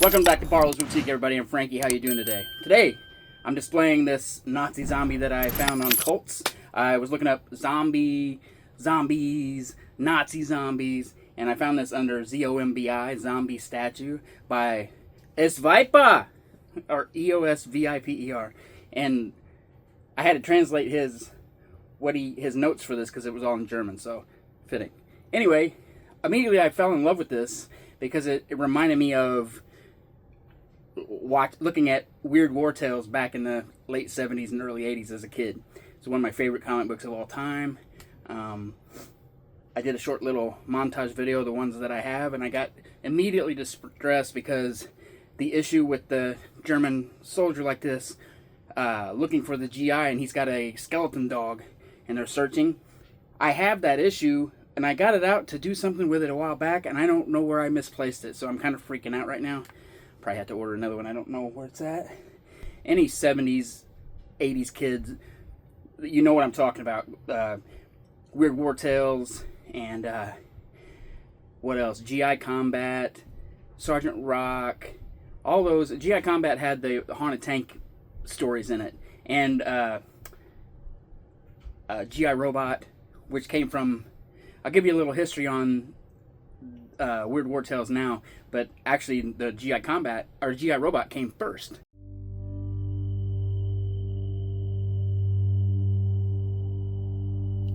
Welcome back to Barlow's Boutique, everybody. I'm Frankie. How you doing today? Today, I'm displaying this Nazi zombie that I found on Cults. I was looking up zombies, Nazi zombies, and I found this under Zombi, zombie statue, by Esviper, or Eosviper. And I had to translate his notes for this because it was all in German, so fitting. Anyway, immediately I fell in love with this because it reminded me of looking at Weird War Tales back in the late 70s and early 80s as a kid. It's one of my favorite comic books of all time. I did a short little montage video of the ones that I have, and I got immediately distressed because the issue with the German soldier like this, looking for the GI, and he's got a skeleton dog, and they're searching. I have that issue, and I got it out to do something with it a while back, and I don't know where I misplaced it, so I'm kind of freaking out right now. Probably have to order another one. I don't know where it's at. Any 70s, 80s kids, you know what I'm talking about. Weird War Tales, and what else? GI Combat, Sergeant Rock, all those. GI Combat had the Haunted Tank stories in it, and GI Robot, which came from, I'll give you a little history on Weird War Tales now, but actually the GI Combat, or GI Robot, came first.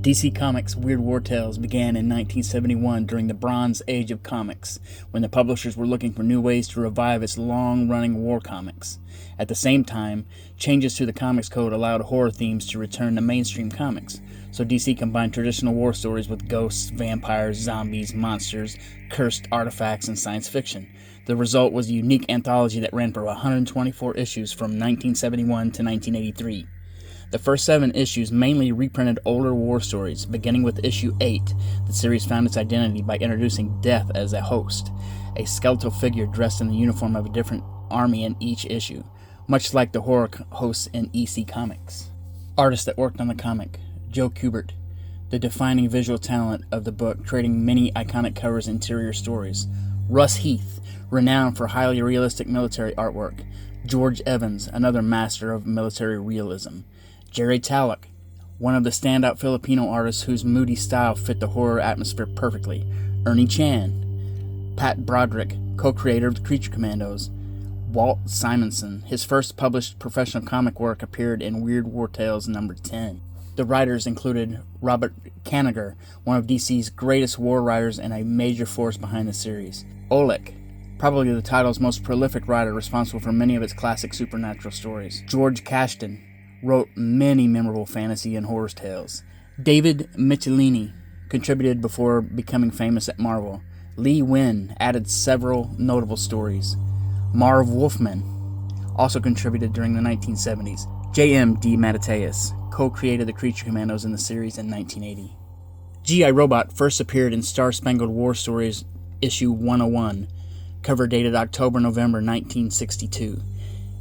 DC Comics' Weird War Tales began in 1971 during the Bronze Age of comics, when the publishers were looking for new ways to revive its long-running war comics. At the same time, changes to the Comics Code allowed horror themes to return to mainstream comics, so DC combined traditional war stories with ghosts, vampires, zombies, monsters, cursed artifacts, and science fiction. The result was a unique anthology that ran for 124 issues from 1971 to 1983. The first 7 issues mainly reprinted older war stories. Beginning with issue 8, the series found its identity by introducing Death as a host, a skeletal figure dressed in the uniform of a different army in each issue, much like the horror hosts in EC Comics. Artists that worked on the comic: Joe Kubert, the defining visual talent of the book, creating many iconic covers and interior stories. Russ Heath, renowned for highly realistic military artwork. George Evans, another master of military realism. Jerry Talek, one of the standout Filipino artists whose moody style fit the horror atmosphere perfectly. Ernie Chan. Pat Broderick, co-creator of the Creature Commandos. Walt Simonson, his first published professional comic work appeared in Weird War Tales number 10. The writers included Robert Kanigher, one of DC's greatest war writers and a major force behind the series. Oleg, probably the title's most prolific writer, responsible for many of its classic supernatural stories. George Cashton wrote many memorable fantasy and horror tales. David Michelini contributed before becoming famous at Marvel. Lee Win added several notable stories. Marv Wolfman also contributed during the 1970s. J.M. DeMatteis co-created the Creature Commandos in the series in 1980. G.I. Robot first appeared in Star Spangled War Stories issue 101, cover dated October-November 1962.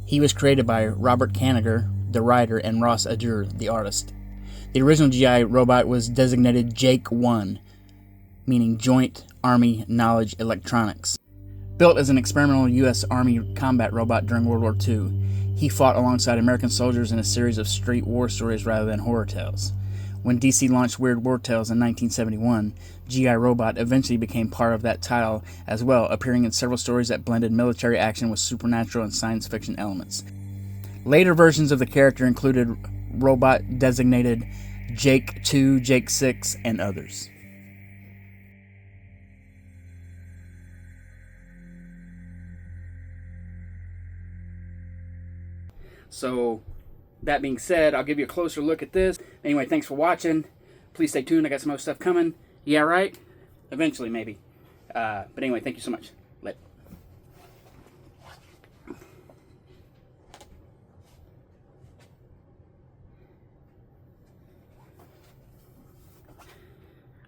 He was created by Robert Kanigher, the writer, and Ross Adur, the artist. The original GI Robot was designated Jake 1, meaning Joint Army Knowledge Electronics. Built as an experimental U.S. Army combat robot during World War II, he fought alongside American soldiers in a series of straight war stories rather than horror tales. When DC launched Weird War Tales in 1971, GI Robot eventually became part of that title as well, appearing in several stories that blended military action with supernatural and science fiction elements. Later versions of the character included robot designated Jake 2, Jake 6, and others. So, that being said, I'll give you a closer look at this. Anyway, thanks for watching. Please stay tuned. I got some other stuff coming. Yeah, right? Eventually, maybe. But anyway, thank you so much.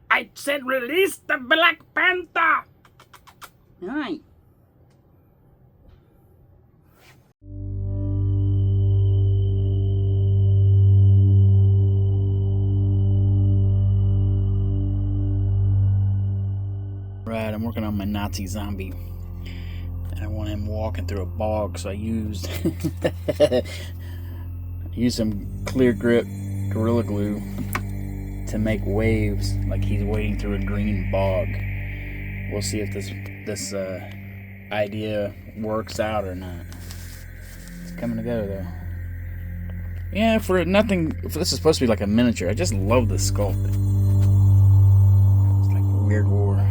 I said release the Black Panther! Alright. Right, I'm working on my Nazi zombie. and I want him walking through a bog, so I used some clear grip Gorilla Glue to make waves like he's wading through a green bog. We'll see if this idea works out or not. It's coming together though. Yeah, for this is supposed to be like a miniature. I just love the sculpt. It's like Weird War.